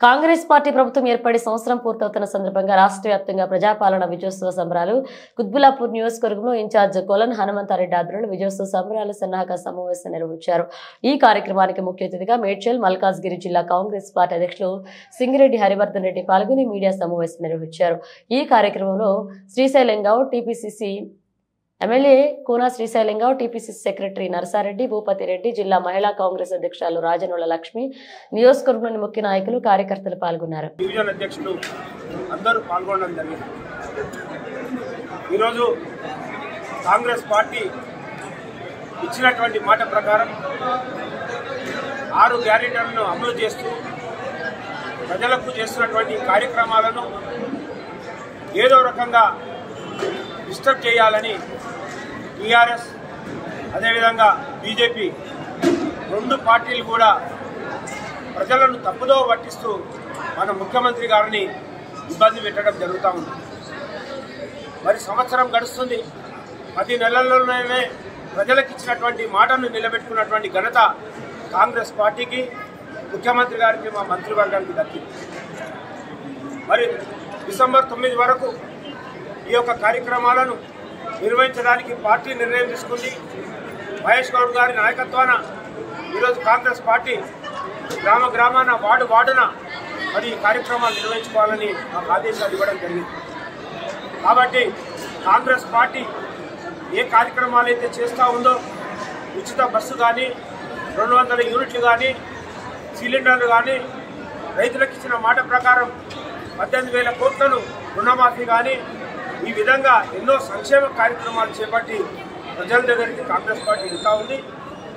Congress party ప్రభుత్వం ఏర్పడి సంవత్సరం పూర్తవుతున్న సందర్భంగా రాష్ట్ర వ్యాప్తంగా ప్రజాపాలన విజయోత్సవ సంబరాలు కుత్బుల్లాపూర్ నియోజకవర్గంలో ఇన్ఛార్జ్ కొలన్ హనుమంతారెడ్డి ఆధ్వర్యంలో విజయోత్సవ సంబరాలు సన్నాహక సమావేశం నిర్వహించారు। ఈ కార్యక్రమానికి ముఖ్య అతిథిగా మేడ్చల్ మల్కాజ్గిరి జిల్లా కాంగ్రెస్ పార్టీ అధ్యక్షులు సింగిరెడ్డి హరివర్ధన్ రెడ్డి పాల్గొని మీడియా సమావేశం నిర్వహించారు। ఈ కార్యక్రమంలో శ్రీశైలం గౌడ్ టీపీసీసీ ఎమ్మెల్యే కోన శ్రీశైలం గౌడ్ టీపీసీసీ సెక్రటరీ నరసారెడ్డి భూపతి రెడ్డి జిల్లా మహిళా కాంగ్రెస్ అధ్యక్షులు రాజనుల లక్ష్మి నియోజకవర్గంలోని ముఖ్య నాయకులు కార్యకర్తలు పాల్గొన్నారు। డివిజన్ అధ్యక్షులు అందరూ పాల్గొనడం జరిగింది। ఈరోజు కాంగ్రెస్ పార్టీ ఇచ్చినటువంటి మాట ప్రకారం 6 గ్యారెంటీలను అమలు చేస్తూ ప్రజలకు చేస్తున్నటువంటి కార్యక్రమాలను ఏదో రకంగా డిస్టర్బ్ చేయాలని టీఆర్ఎస్ అదేవిధంగా బీజేపీ 2 పార్టీలు కూడా ప్రజలను తప్పుదో పట్టిస్తూ మన ముఖ్యమంత్రి గారిని ఇబ్బంది పెట్టడం జరుగుతూ ఉంది। మరి సంవత్సరం గడుస్తుంది, 10 నెలల్లోనే ప్రజలకు ఇచ్చినటువంటి మాటను నిలబెట్టుకున్నటువంటి ఘనత కాంగ్రెస్ పార్టీకి, ముఖ్యమంత్రి గారికి, మా మంత్రివర్గానికి దక్కింది। మరి డిసెంబర్ 9 వరకు ఈ యొక్క కార్యక్రమాలను నిర్వహించడానికి పార్టీ నిర్ణయం తీసుకుంది। మహేష్ గౌడ్ గారి నాయకత్వాన ఈరోజు కాంగ్రెస్ పార్టీ గ్రామ గ్రామాన వార్డున మరి ఈ కార్యక్రమాలు నిర్వహించుకోవాలని మాకు ఆదేశాలు ఇవ్వడం జరిగింది। కాబట్టి కాంగ్రెస్ పార్టీ ఏ కార్యక్రమాలు అయితే చేస్తూ ఉందో, ఉచిత బస్సు కానీ, 200 యూనిట్లు కానీ, సిలిండర్లు కానీ, రైతులకు ఇచ్చిన మాట ప్రకారం 18,000 కోట్లను రుణమాఫీ కానీ, ఈ విధంగా ఎన్నో సంక్షేమ కార్యక్రమాలు చేపట్టి ప్రజల దగ్గరికి కాంగ్రెస్ పార్టీ వెళ్తూ ఉంది।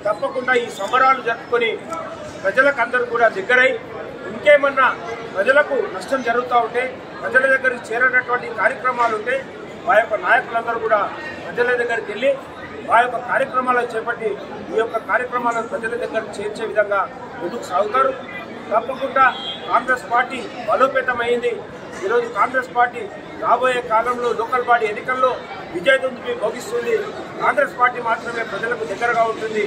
తప్పకుండా ఈ సంబరాలు జరుపుకొని ప్రజలకందరూ కూడా దగ్గరై ఇంకేమన్నా ప్రజలకు నష్టం జరుగుతూ ఉంటే, ప్రజల దగ్గరికి చేరేటటువంటి కార్యక్రమాలు ఉంటే మా యొక్క నాయకులందరూ కూడా ప్రజల దగ్గరికి వెళ్ళి మా యొక్క కార్యక్రమాలను చేపట్టి ఈ యొక్క కార్యక్రమాలను ప్రజల దగ్గరకు చేర్చే విధంగా ముందుకు సాగుతారు। తప్పకుండా కాంగ్రెస్ పార్టీ బలోపేతమైంది। ఈరోజు కాంగ్రెస్ పార్టీ రాబోయే కాలంలో లోకల్ బాడీ ఎన్నికల్లో విజయదుందుబి భోగిస్తుంది। కాంగ్రెస్ పార్టీ మాత్రమే ప్రజలకు దగ్గరగా ఉంటుంది।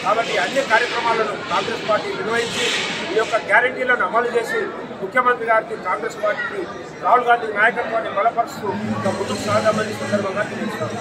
కాబట్టి అన్ని కార్యక్రమాలను కాంగ్రెస్ పార్టీ నిర్వహించి ఈ యొక్క గ్యారెంటీలను అమలు చేసి ముఖ్యమంత్రి గారికి, కాంగ్రెస్ పార్టీకి, రాహుల్ గాంధీ నాయకత్వాన్ని బలపరుస్తూ ముందుకు సాగామని సందర్భంగా తెలియజేస్తాను।